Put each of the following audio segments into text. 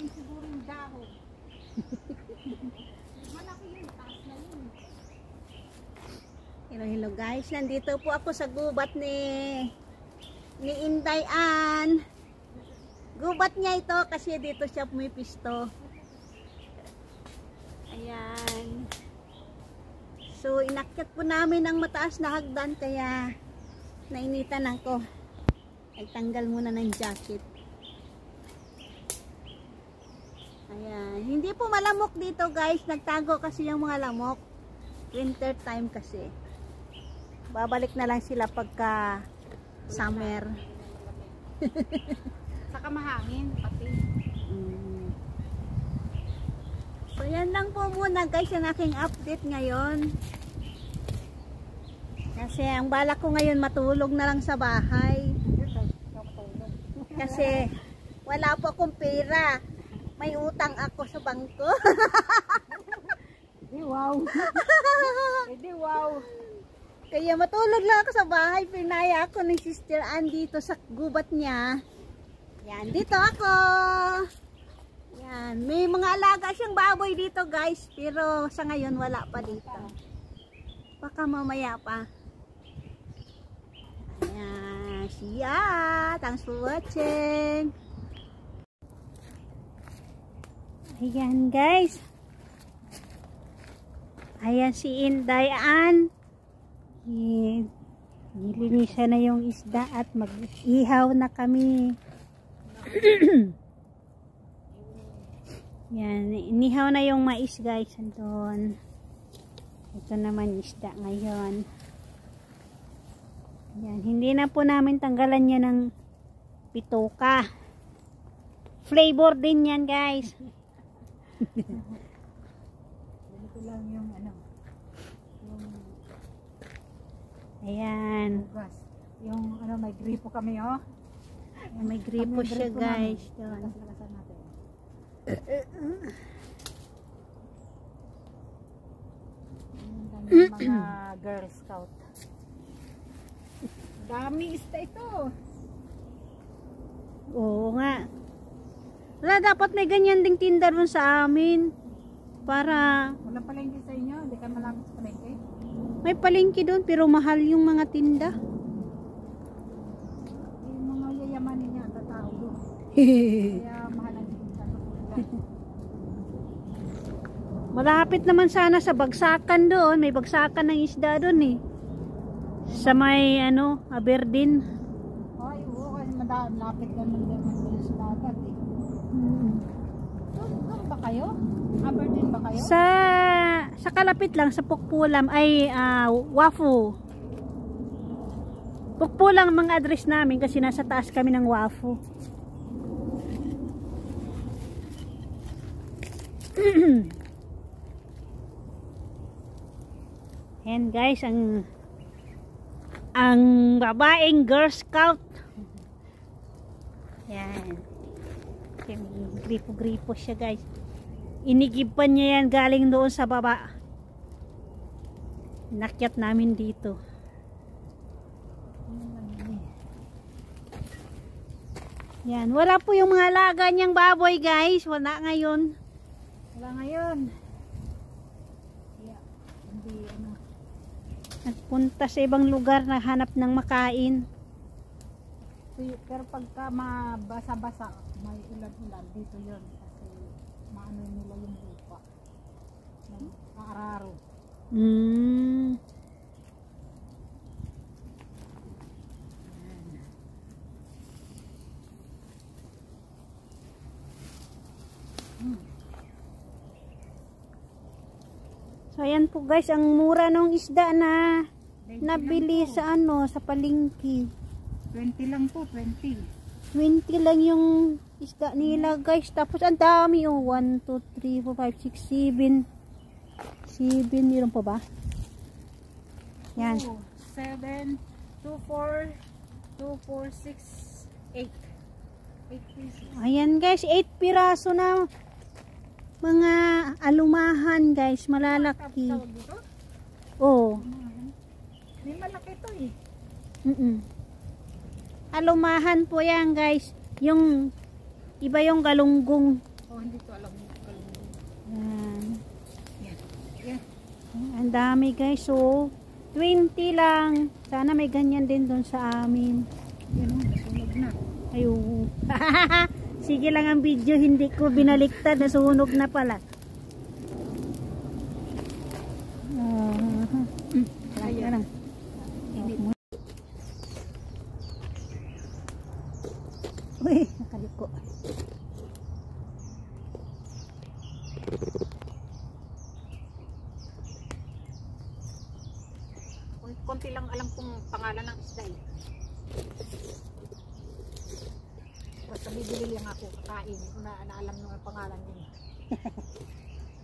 din siguro yung dahon. Malaki yun, taas na yun. Hello guys, nandito po ako sa gubat ni Inday Ann. Gubat niya ito kasi dito siya pumipisto. Ayan. So inakyat po namin ang mataas na hagdan kaya nainitan ako. Nagtanggal muna ng jacket. Ayan. Hindi po malamok dito guys. Nagtago kasi yung mga lamok. Winter time kasi. Babalik na lang sila pagka summer. Saka mahangin pati. So yan lang po muna guys ang aking update ngayon. Kasi ang balak ko ngayon matulog na lang sa bahay. Kasi wala po akong pera. May utang ako sa bangko. Wow. Wow. Kaya matulog lang ako sa bahay. Pinaya ako ng Sister Ann dito sa gubat niya. Yan, dito ako. Yan, may mga alaga siyang baboy dito guys. Pero sa ngayon wala pa dito. Baka mamaya pa. Ayan, siya. Thanks for watching. Ayan guys. Ayan si Inday Ann. Nilinisan na yung isda at mag-ihaw na kami. Yan, inihaw na yung mais guys. Andun. Ito naman isda ngayon. Yan, hindi na po namin tanggalan yan ng pituka. Flavor din yan guys. Ito lang yung ano. Ayan. Yung ano, may gripo kami, oh. May gripo siya guys. Doon. Mga Girl Scout. Dami isda ito. Oo nga. Wala, dapat may ganyan ding tinda dun sa amin. Para Wala palengke sa inyo? Hindi ka malapit sa palengke? may palengke doon pero mahal yung mga tinda. Yung mga yayamanin niya, tatao doon. Kaya mahal ang tinda. Malapit naman sana sa bagsakan doon. May bagsakan ng isda doon eh. Sa may ano, Aberdeen. Ay, oo, kasi malapit naman din sa dagat eh. Doon ba kayo? Aberdeen ba kayo? Sa kalapit lang sa Pukpulam ay Wafu. Pukpulam ang mga address namin kasi nasa taas kami ng Wafu. Ayan guys, ang babaeng Girl Scout. Yan. Gripo-gripo siya guys. Inigiban niya yan galing doon sa baba. Nakyat namin dito. Yan. Wala po yung mga alaga niyang baboy guys. Wala ngayon. Wala ngayon. Yeah. Hindi ano. Nagpunta sa ibang lugar na hanap ng makain. Pero pagka mabasa-basa, may ulan-ulan dito yun. Kasi maano nila yung lupa. Maararo. So ayan po guys, ang mura ng isda na nabili sa ano, sa palengke. 20 lang po, 20. 20 lang yung isda nila guys. Tapos ang dami oh. 1, 2, 3, 4, 5, 6, 7. 7, meron pa ba? Yan. 7, 2, 4, 2, 4, 6, 8. 8 pieces. Ayan guys, 8 piraso na mga alumahan guys, malalaki. Oh. May malaki ito eh. Alumahan po yan guys. Yung iba yung galunggong. Oh, hindi ko alam yung kalungin. Yan. Yan. Ang dami guys. So, 20 lang. Sana may ganyan din doon sa amin. Yan o, nasunog na. Ayun. Sige lang ang video. Hindi ko binaliktad. Nasunog na pala. Ayan. Uy, nakaliko. Konti lang alam kong pangalan ng isda eh. Basta bibili lang ako kakain na alam nung pangalan niya.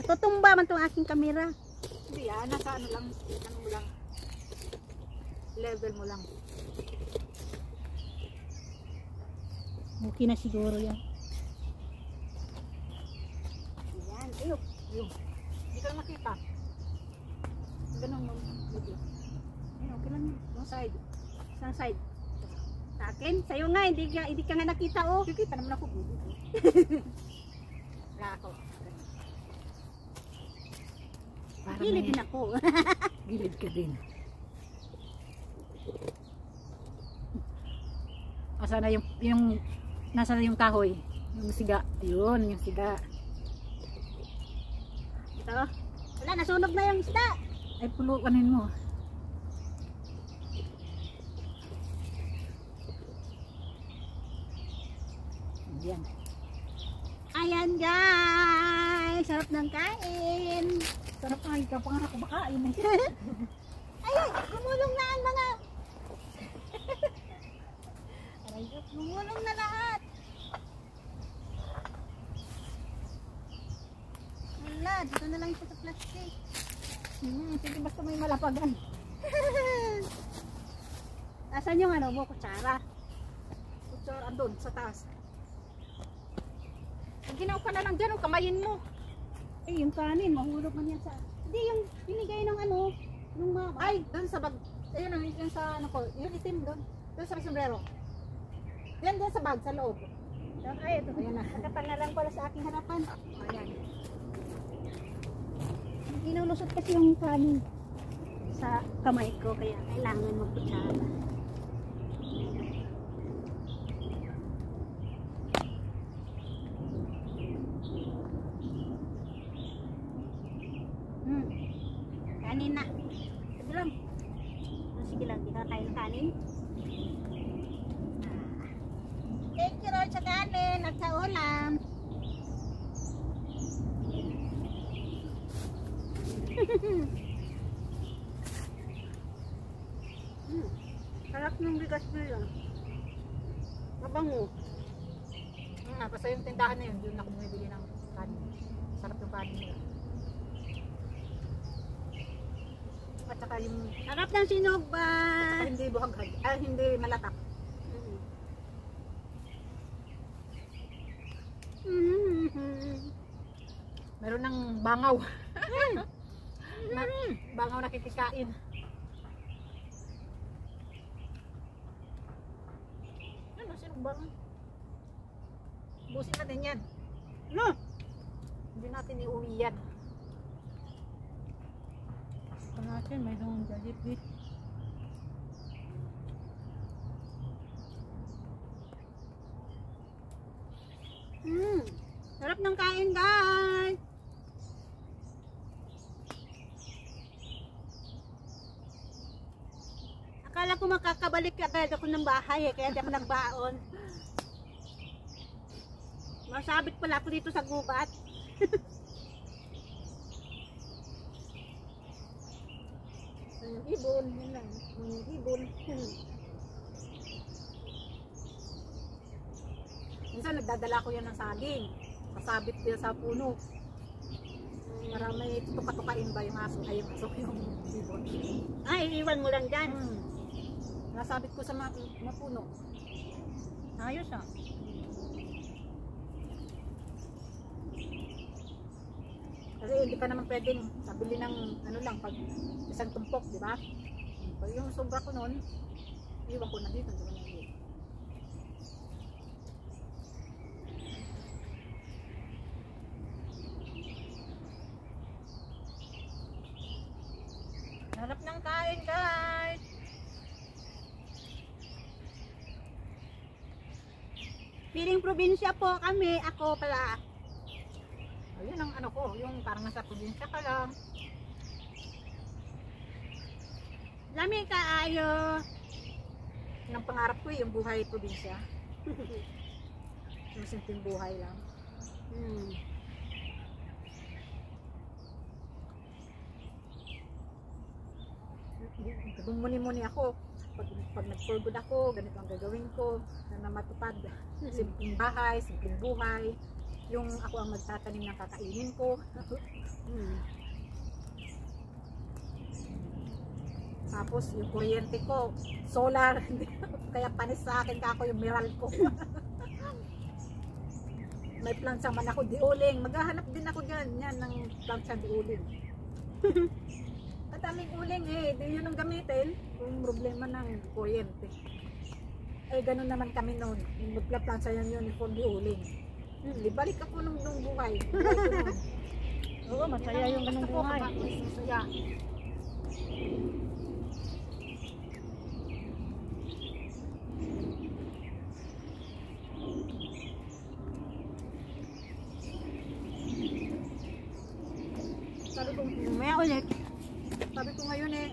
Tutumba man tong aking kamera. Hindi nasa ano lang, level mo lang. Okay na siguro yan. Ayan, ayun. Hindi ka na makita. Ganun mo. Ayun, okay lang yun. Yung side. Saan side? Sa akin? Sa'yo nga, hindi ka nga nakita oh. Kikita naman ako. Wala ako. Gilid din ako. Gilid ka din. Asa na yung nasa na yung kahoy? Yung siga. Ayun, yung siga. Ito. Wala, nasunog na yung isda. Ay, pulukanin mo. Ayan. Ayan guys. Sarap ng kain. Sarap nga, ikaw pa nga ako makain. Ayun, gumulong na ang mga. Gumulong na lahat. Wala, dito na lang ito sa plastic. Sige, basta may malapagan. Nasaan yung ano mo, kutsara? Kutsara, andun, sa taas. Ginaw ka na lang dyan, kamayin mo. Eh, yung kanin, mahulog man yan sa. Hindi, yung binigay ng ano, yung mama. Ay, doon sa bag. Ayun, yung sa ano ko, yung itim doon. Doon sa sombrero. Yan, doon sa bag, sa loob. Ay, ito. Ayan na. Nakapal na lang pala sa aking harapan. Ayan. Inulusot kasi yung kanin sa kamay ko, kaya kailangan magkutsara. Kanin na. Sige lang. Sige lang, di ka kain kanin. Thank you Lord sa kanin at sa ulam. Sarap ng bigas nila. Mabango. Basta yung tindahan na yun, doon ako bumibili ng kanin. Sarap yung kanin nila. At saka yung Sarap ng sinog ba? hindi buhaghag, hindi malatak. Meron ng bangaw. Bangaw na kikikain. Ano, sinong bangaw? Busin natin yan. No! Hindi natin iuwi yan. Ito natin, may doon Jollibee. Sarap ng kain guys! Akala ko makakabalik agad ako ng bahay kaya di ako nagbaon. Masabit pala ako dito sa gubat. Ibon, yun lang. Ibon. Minsan nagdadala ko yan ng saging. Sasabit yan sa puno. Para may tuka-tukain ba yung aso, ay yung aso yung ibon. Ay, iwan mo lang dyan. Nasabit ko sa mga puno. Ayos ah. Kasi hindi ka naman pwedeng sabili ng ano lang pag isang tumpok, di ba? Pag yung sobra ko noon, iwan ko na dito, di ba na yun? kain guys. Piling probinsya po kami. Ako pala. Ayun ang ano ko, yung parang nasa probinsya ka lang. Lami kaayo. Yung pangarap ko yung buhay probinsya. Yung simpleng buhay lang. Hmm. Muni-muni ako. Pag nag-for good ako, ganito ang gagawin ko na matupad. Simpleng bahay, simpleng buhay. Yung ako ang magtatanim ng kakainin ko. Tapos yung kuryente ko, solar. Kaya panis sa akin kako yung miral ko. May plancha man ako, diuling. Maghahanap din ako dyan. Yan, ng plancha diuling. Mataming uling eh. Di yun ang gamitin. Kung problema ng kuryente. Eh, ganun naman kami noon. Yung magpla-plancha yan yun for diuling. Di balik ako nung buhay. Oo, masaya yung ganung buhay. Masaya. Sabi ko, Mamaya ulit. sabi ko ngayon eh,